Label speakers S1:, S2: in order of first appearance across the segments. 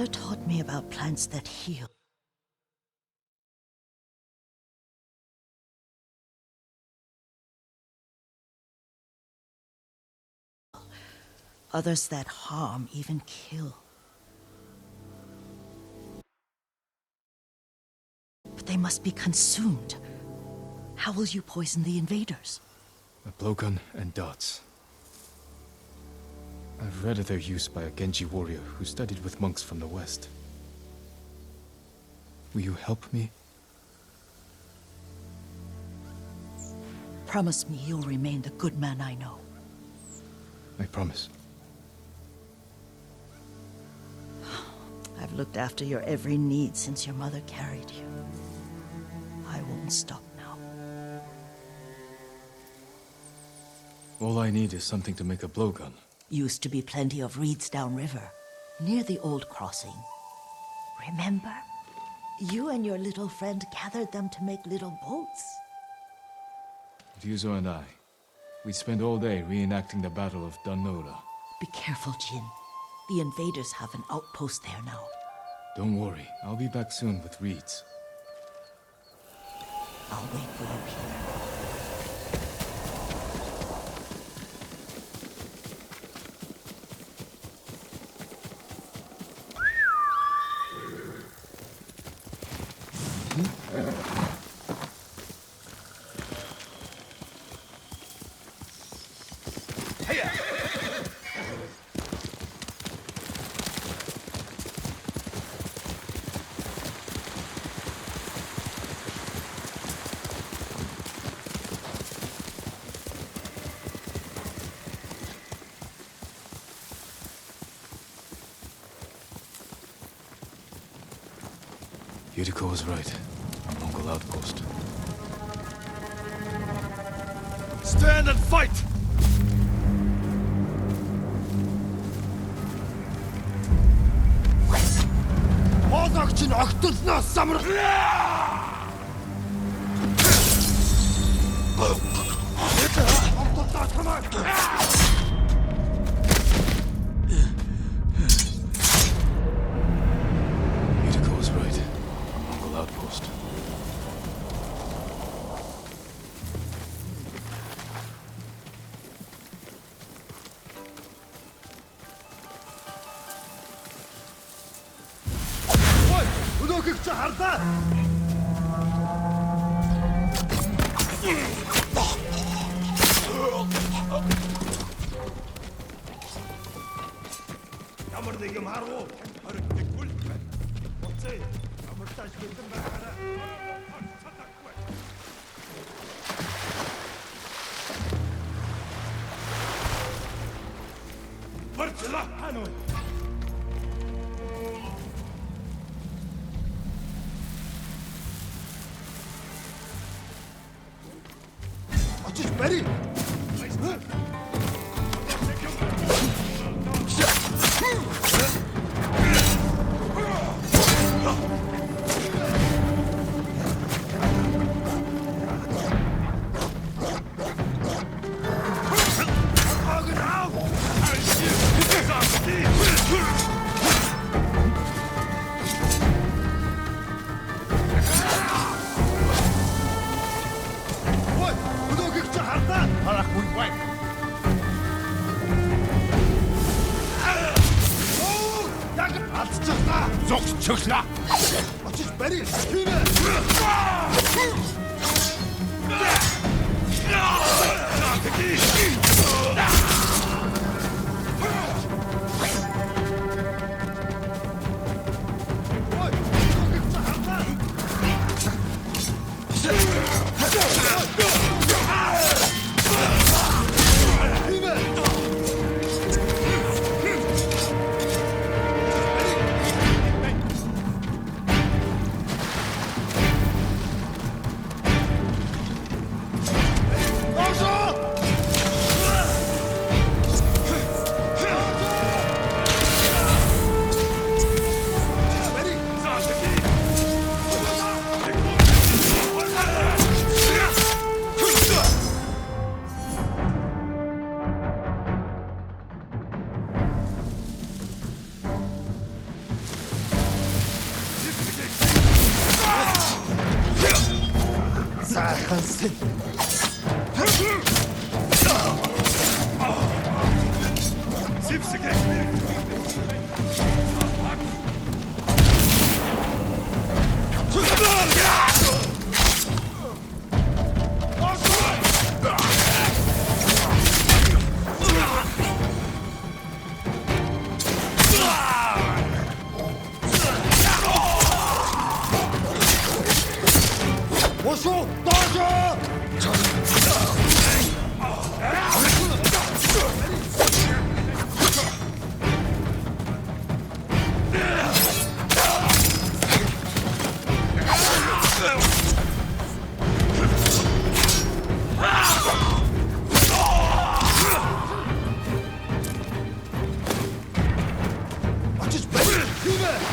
S1: Mother taught me about plants that heal. Others that harm, even kill. But they must be consumed. How will you poison the invaders?
S2: A blowgun and darts. I've read of their use by a Genji warrior who studied with monks from the west. Will you help me?
S1: Promise me you'll remain the good man I know.
S2: I promise.
S1: I've looked after your every need since your mother carried you. I won't stop now.
S2: All I need is something to make a blowgun.
S1: Used to be plenty of reeds downriver, near the old crossing. Remember? You and your little friend gathered them to make little boats.
S2: Ryuzo and I, we'd spend all day reenacting the Battle of Danora.
S1: Be careful, Jin. The invaders have an outpost there now.
S2: Don't worry, I'll be back soon with reeds.
S1: I'll wait for you here.
S2: Yuriko was right. A Mongol outpost.
S3: Stand and fight! Хоолойч нь огтлноос самрах!
S2: Yuriko was right. A Mongol outpost.
S3: Өнөөхийг чи харлаа! Ямар нэг юм харуу? Хоригдчихгүй л байна. Уцаа, амартаж бэлэн байгаарай. Барцла хануу. Очиж барь. Зогс чөглөө. Очиж барь. Хийнэ. сайхансан. Зевсэг. Ошо, дожо! Açış be! Yürü!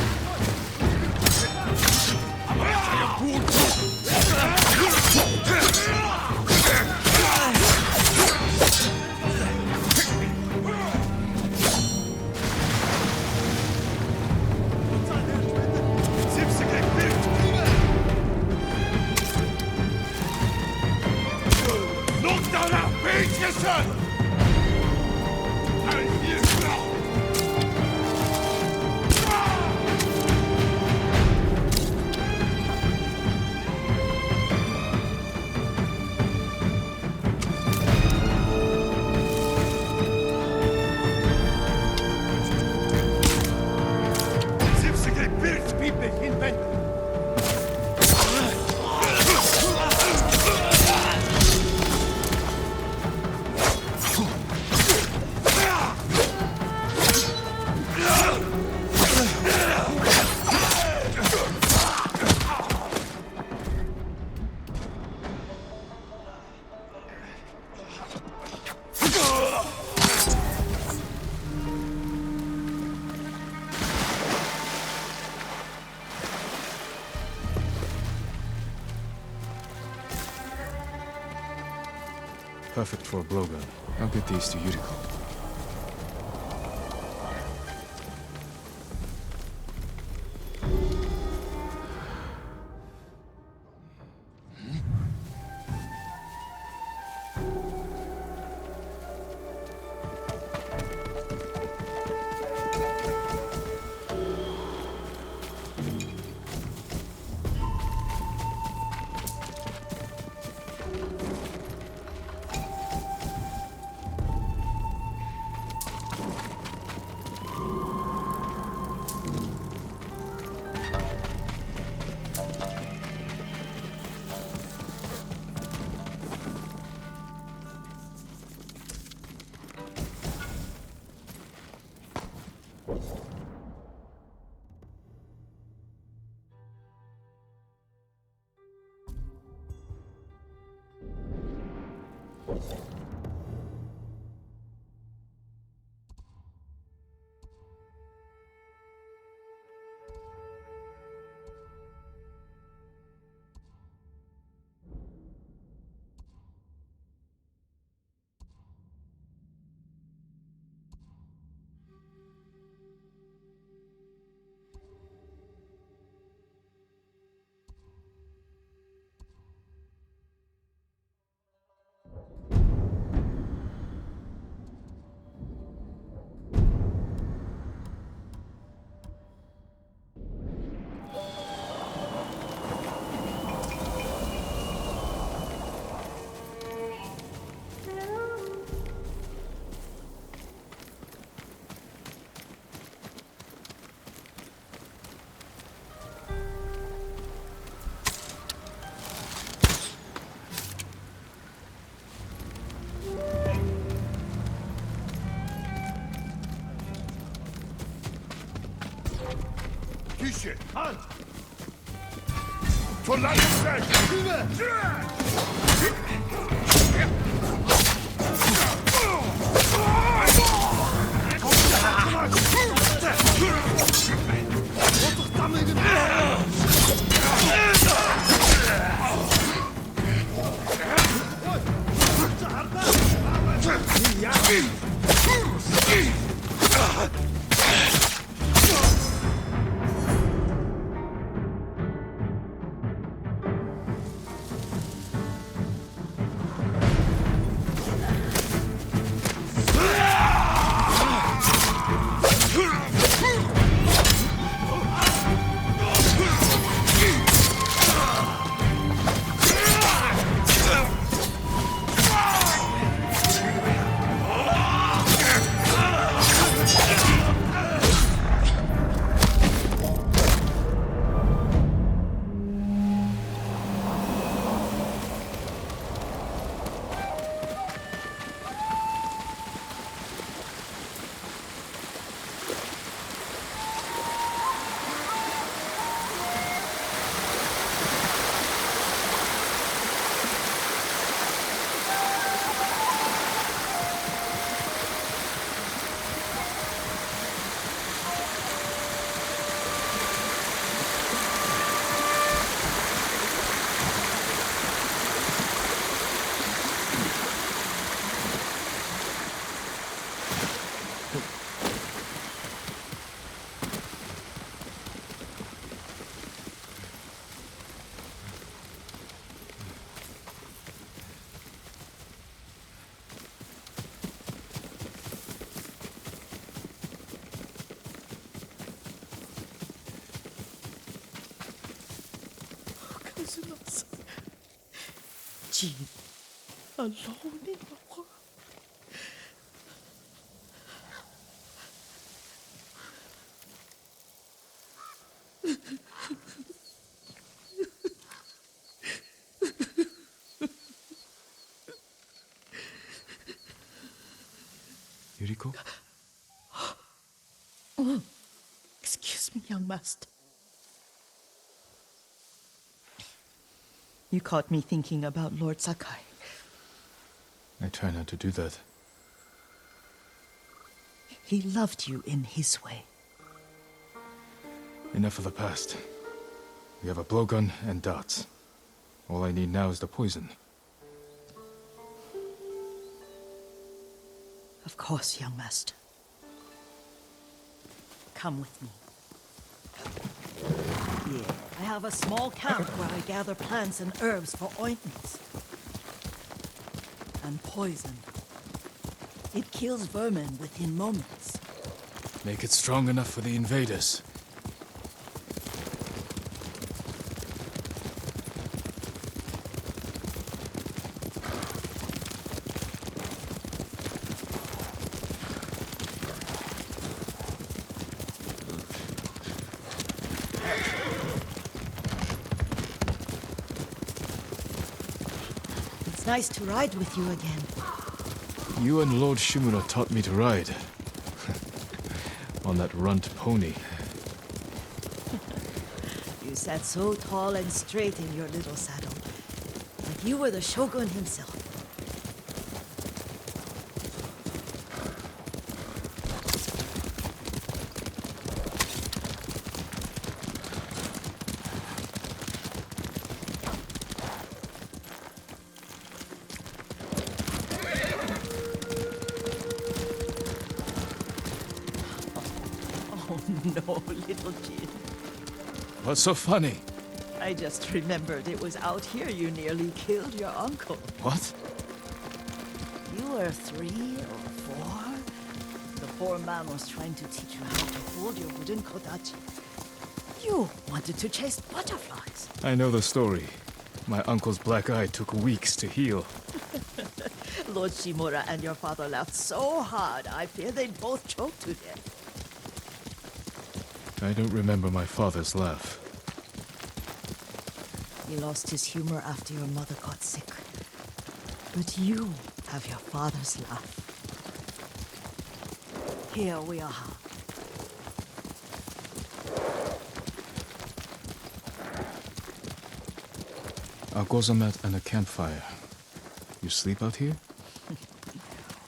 S2: Perfect for a blowgun. I'll get these to Yuriko.
S3: Tüche, Hand! Zur Landeszeit!
S1: Jean, alone in the world.
S2: Yuriko?
S1: Excuse me, young master. You caught me thinking about Lord Sakai.
S2: I try not to do that.
S1: He loved you in his way.
S2: Enough of the past. We have a blowgun and darts. All I need now is the poison.
S1: Of course, young master. Come with me. Here, I have a small camp where I gather plants and herbs for ointments. And poison. It kills vermin within moments.
S2: Make it strong enough for the invaders.
S1: It's nice to ride with you again.
S2: You and Lord Shimura taught me to ride. On that runt pony.
S1: You sat so tall and straight in your little saddle. Like you were the shogun himself. Oh no, little Jin.
S2: What's so funny?
S1: I just remembered it was out here you nearly killed your uncle.
S2: What?
S1: You were 3 or 4? The poor man was trying to teach you how to hold your wooden kodachi. You wanted to chase butterflies.
S2: I know the story. My uncle's black eye took weeks to heal.
S1: Lord Shimura and your father laughed so hard, I fear they'd both choke to death.
S2: I don't remember my father's laugh.
S1: He lost his humor after your mother got sick. But you have your father's laugh. Here we are.
S2: A gozamat and a campfire. You sleep out here?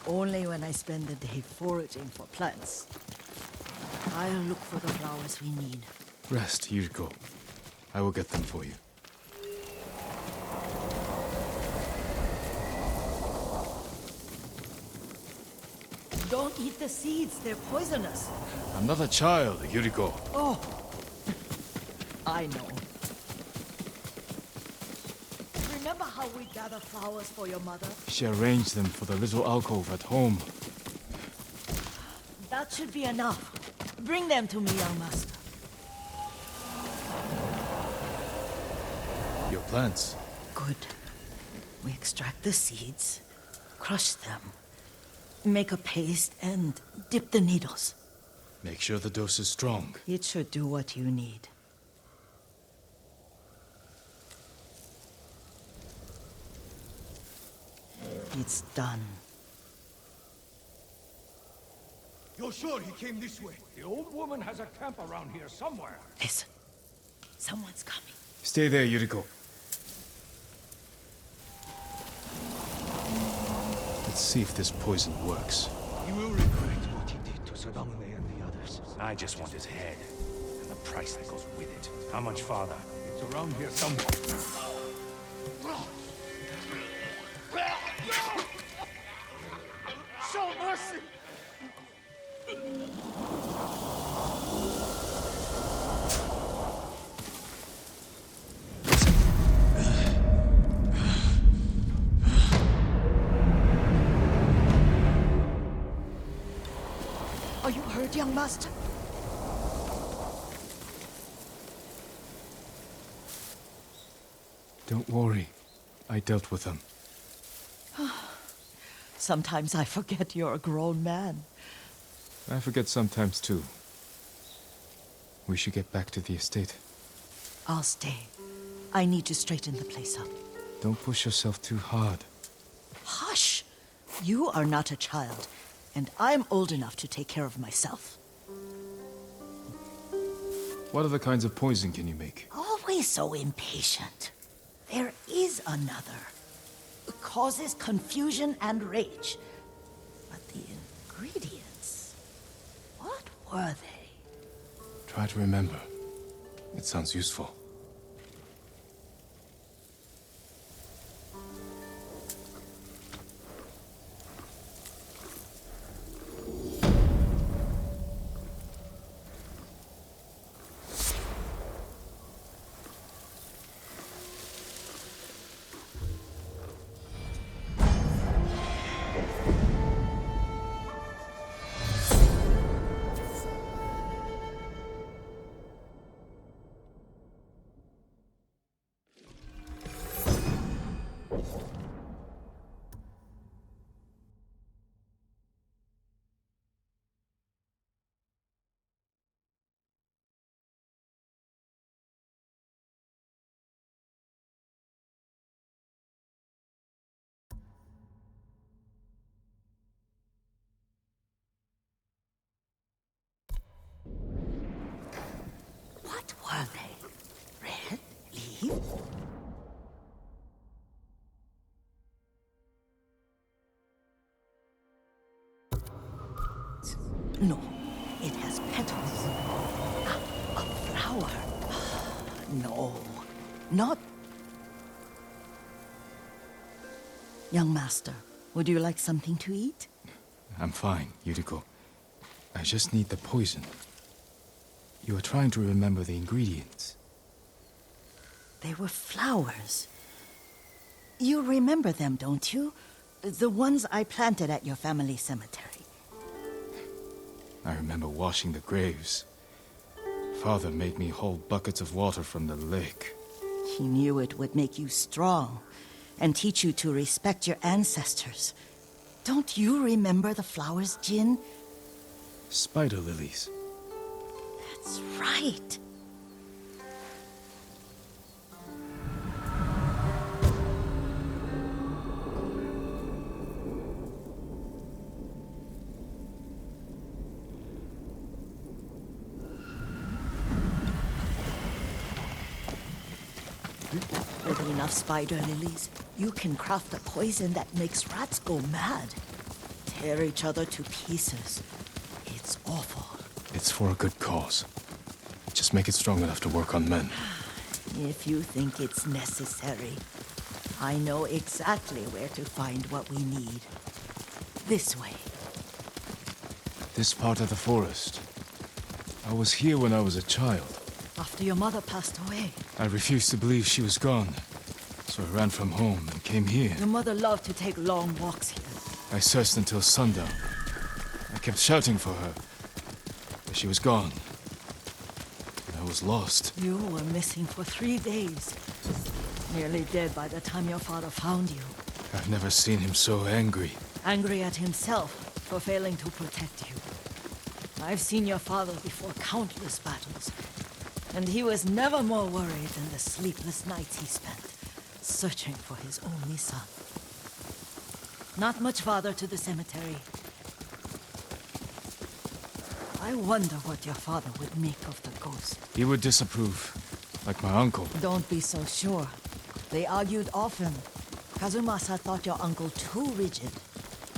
S1: Only when I spend the day foraging for plants. I'll look for the flowers we need.
S2: Rest, Yuriko. I will get them for you.
S1: Don't eat the seeds, they're poisonous.
S2: I'm not a child, Yuriko.
S1: Oh, I know. Remember how we gather flowers for your mother?
S2: She arranged them for the little alcove at home.
S1: That should be enough. Bring them to me, young master.
S2: Your plants.
S1: Good. We extract the seeds, crush them, make a paste, and dip the needles.
S2: Make sure the dose is strong.
S1: It should do what you need. It's done.
S3: You're sure he came this way? The old woman has a camp around here somewhere.
S1: Listen. Someone's coming.
S2: Stay there, Yuriko. Let's see if this poison works.
S3: He will regret what he did to Sadamune and the others.
S4: I just want his head, and the price that goes with it. How much farther?
S3: It's around here somewhere. Show mercy!
S1: Are you hurt, young master?
S2: Don't worry. I dealt with them.
S1: Sometimes I forget you're a grown man.
S2: I forget sometimes too. We should get back to the estate.
S1: I'll stay. I need to straighten the place up.
S2: Don't push yourself too hard.
S1: Hush! You are not a child, and I'm old enough to take care of myself.
S2: What other kinds of poison can you make?
S1: Always so impatient. There is another. It causes confusion and rage. But the ingredients... what were they?
S2: Try to remember. It sounds useful.
S1: What were they? Red? Leaf? No, it has petals. A flower. No, not... Young master, would you like something to eat?
S2: I'm fine, Yuriko. I just need the poison. You are trying to remember the ingredients.
S1: They were flowers. You remember them, don't you? The ones I planted at your family cemetery.
S2: I remember washing the graves. Father made me hold buckets of water from the lake.
S1: He knew it would make you strong and teach you to respect your ancestors. Don't you remember the flowers, Jin?
S2: Spider lilies.
S1: That's right. With enough spider lilies, you can craft a poison that makes rats go mad. Tear each other to pieces. It's awful.
S2: It's for a good cause. Just make it strong enough to work on men.
S1: If you think it's necessary, I know exactly where to find what we need. This way.
S2: This part of the forest. I was here when I was a child.
S1: After your mother passed away.
S2: I refused to believe she was gone. So I ran from home and came here.
S1: Your mother loved to take long walks here.
S2: I searched until sundown. I kept shouting for her. But she was gone. And I was lost.
S1: You were missing for 3 days. Nearly dead by the time your father found you.
S2: I've never seen him so angry.
S1: Angry at himself for failing to protect you. I've seen your father before countless battles. And he was never more worried than the sleepless nights he spent searching for his only son. Not much farther to the cemetery. I wonder what your father would make of the ghost.
S2: He would disapprove, like my uncle.
S1: Don't be so sure. They argued often. Kazumasa thought your uncle too rigid,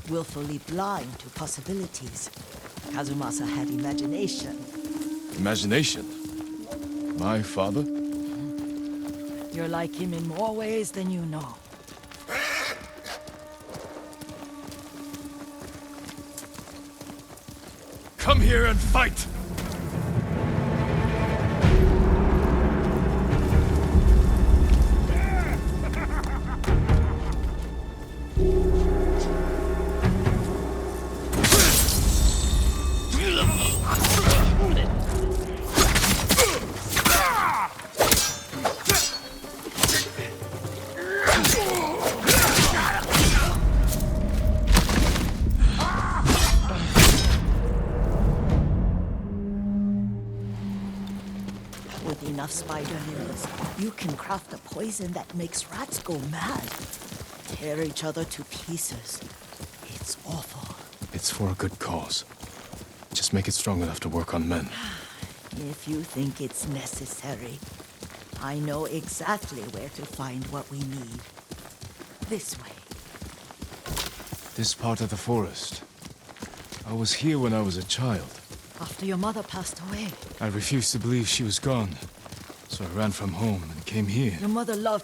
S1: willfully blind to possibilities. Kazumasa had imagination.
S2: Imagination? My father?
S1: You're like him in more ways than you know.
S2: Come here and fight!
S1: With enough spider lilies, you can craft a poison that makes rats go mad. Tear each other to pieces. It's awful.
S2: It's for a good cause. Just make it strong enough to work on men.
S1: If you think it's necessary, I know exactly where to find what we need. This way.
S2: This part of the forest. I was here when I was a child.
S1: After your mother passed away,
S2: I refused to believe she was gone. So I ran from home and came here.
S1: your mother loved